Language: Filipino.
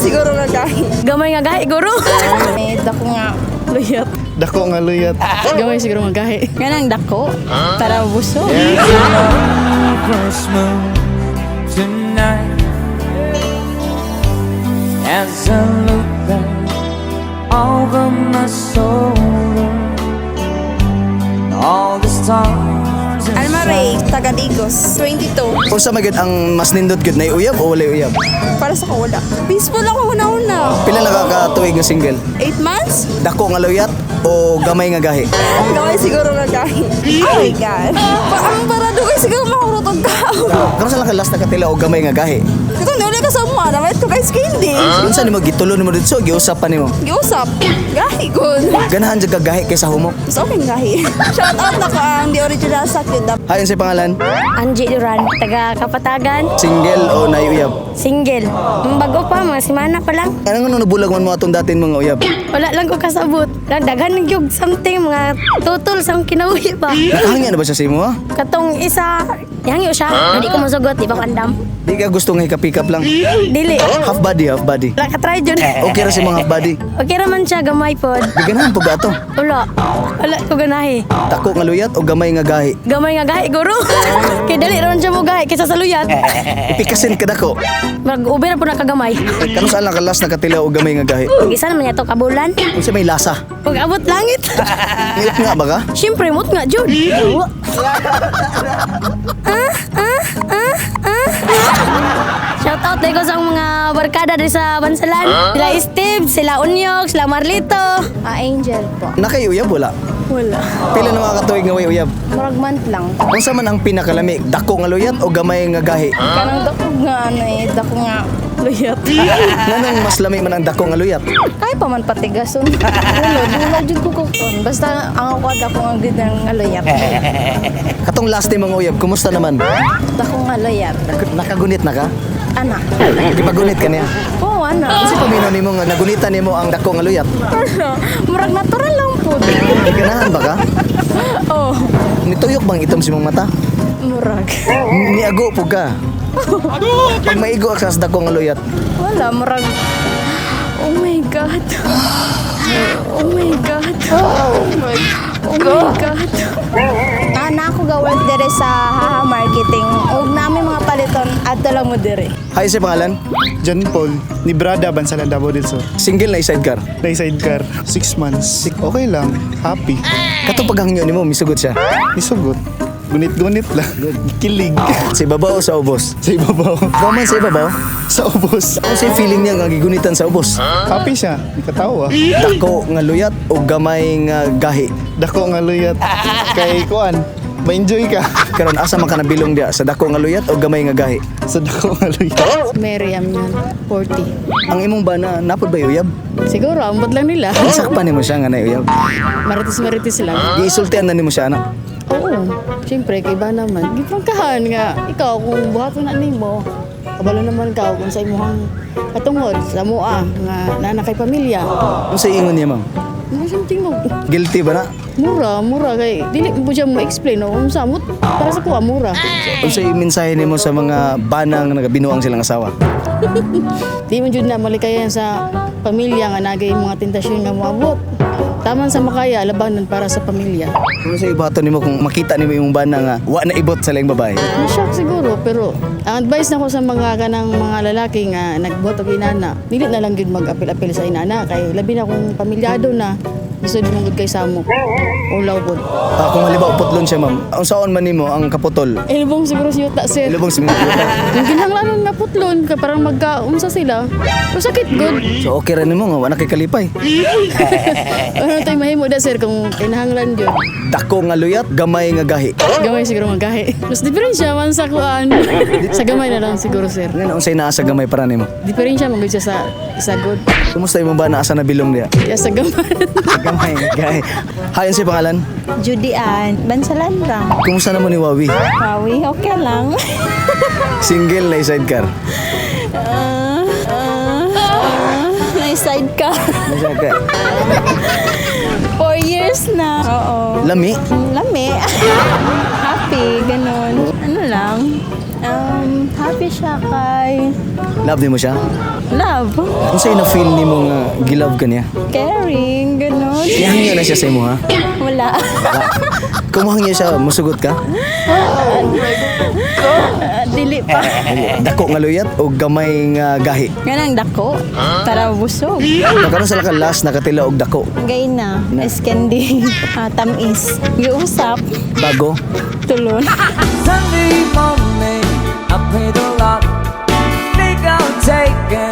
siguro nga gahi. Gamay nga gahi, guro. Dako nga luyot. Dako nga luyat. Gamay siguro nga gahi. Ganang dako. Para buso. First moon tonight as I look back over my soul, all the stars and Almaray, Tagadigos, 22. Unsa magid ang mas nindot gud na uyab o walay uyab? Para sa kawala. Peaceful ako una-una. Pila nakakatuig nga single? 8 months? Dako nga luyat o gamay nga gahi? Gamay siguro nga gahi. Oh my God. Ang parado kayo siguro makurutog ka. Karon sa lang ka last nakatila o gamay nga gahi? Kung nuli ka sa mga, namit ko kay Skindy. Unsa nimo gitulo nimo dito giusap pa nimo? Giusap. Gahi, good. Ganahan jud ka gahi kaysa humok. Gusto ko gahi. Shout out na ka ang The Original Sakit. Hayon sa pangalan? Angie Duran, taga Kapatagan. Single o nayuyab? Single. Bago pa, mga simana pa lang. Anong ano nabulag man mo atong datin mga uyab? Wala lang ko kasabot. Daghan ng yung something, mga tutol sa kinauhi pa. Nakahangya na ba siya sa imo ha? Katong isa, hangyo siya. Hindi ko masugot, di ba ko andam? Di ka gusto nga hika-pick up lang. Dili. Half body, half body. Wala ka try dyan. Okay ra si mga half body. Okay raman siya, gamay pod. Di ganahan po gato. Wala. Wala ko ganahi. Dako nga luyat o gamay nga gahi? Gamay nga gahi, guro. Kaya dali ron siya mo gahi, kaysa sa luyat. Ipikasin ka dako. Mag-uber na po na kagamay. Kano saan lang ka last nakatila o gamay nga gahi? Isa naman niya to kabulan. Unsa may lasa? Pag abot langit. Ngit nga ba ka? Siyempre, mut nga, Jud. Shout out dahil ko sa mga barkada din sa Bansalan. Sila Steve, sila Unyok, sila Marlito. Angel po. Nakayuyab wala? Wala. Pila na mga katuig nga way uyab? Murag month lang. Unsa man ang pinakalami? Dako nga luyat o gamay nga gahi? Kanang dako nga dako nga luyot. Nganong mas lami man ang dako nga luyat? Kaya pa man patigason. Wala jud ko kon. Basta ang ako dako nga gid nga luyot. Katong last ni mga uyab, kumusta naman? Dako nga luyot. Nakagunit na ka? Ana. Ipagunit ka niya? Oo, ana. Kasi pamino nimo nga nagunitan nimo ang dako nga luyat. Murag natural lang po. Ganahan ba ka? Oh, Nituyok bang itom si mong mata? murag. Niago po ka. Pag maigo ka sa dako nga luyat, Wala, murag. Oh my God. Oh my God. Oh my God. Ana ako ga-work dire sa Haha Marketing. Ug nami mga paliton adto lang mo dire. Hay sa pangalan? John Paul, ni Brada Bansalan Davao del Sur. Single na sidecar. May sidecar, 6 months. Okay lang, happy. Katong paghangyo nimo misugot siya. Isugot. Gunit-gunit lang. Kilig. Sa ibabaw o sa ubos? Sa ibabaw. Paman sa ibabaw? Sa ubos. Ano sa feeling niya nga gigunitan sa ubos? Happy siya. Di katawa. Dako nga luyat o gamay nga gahi? Dako nga luyat. Kay Kuan, ma-enjoy ka. Karon asa man ka nabilong dia sa dako nga luyat o gamay nga gahi? Sa dako nga luyat. Miriam yan, 40. Ang imong bana napod ba uyab? Siguro, ambot lang nila. Sakpan nimo siya nga na uyab. Maritis-maritis lang. Giisultian na nimo siya anak. Oo, siyempre, kay ba naman. Gipangkahan nga, ikaw kung buhaton na nimo, kabalo naman ka kung sa imuhang katungod, sa mua, nga nanakay pamilya. Ano sa ingon niya ma'am? Mga siyang tingog. Guilty ba na? Mura, kay dili mo siya mo-explain, no? Kung samot, para sa kuha, mura. Ano sa mensahe nimo sa mga banang nagabinuang silang asawa? Di man jud na malikayan sa pamilya nga nagay mga tentasyon nga moabot. Taman sa makaya, labanan para sa pamilya. Ano sa ibato nimo kung makita nimo yung bana nga wa na ibot sa laing babae? Na-shock siguro, pero ang advice na ko sa mga kanang mga lalaki nga nagbuhat og inana, dili na lang gyud mag-apil-apil sa inana kay labi na kung pamilyado na. Gusto din mong kay samo. Ulaw pod. Kung halimbawa putlon siya ma'am, ang saon man nimo ang kaputol? Ilubong siguro si Yuta, sir. Ilubong si mga Yung kinahanglanon nga putlon, kay parang magkaunsa sila. Pero sakit good. So okay ra nimo nga wa na kay kalipay. Ano tayo mahimo da, sir, kung kinahanglan yun. Dako nga luyat, gamay nga gahi. Gamay siguro magahi. Mas diferensya man sa kuan. Sa gamay na lang siguro, sir. Nga unsay naa sa gamay para nimo? Diferensya man gud siya sa good. Kumusta imong bana asa nabilong dia? Kaya sa gamay. Gamay nga gahi. Hayon si pangalan? Judy Ann, Bansalan lang. Kumusta naman ni Wawi? Pawi, okay lang. Single na sidecar. May sidecar. Sidecar. 4 years na. Oo. Lami? Lami. Happy, ganun. Ano lang. Happy siya kay Love mo siya? love. Kung sa'yo na-feel ni mo nga gilove ka niya? Caring, ganun. Ihangyo na siya sa imo ha? Wala. Kumuhangyo siya, musugot ka? Dili pa. Dako nga luyat o gamay nga gahi? Ganang dako. Para busog. Nakaroon sila ka last nakatila og dako. Gay na. Eskendi. Tamis. Giusap. Bago? Tulon. Sunday morning, I prayed a lot. Think I'll take it.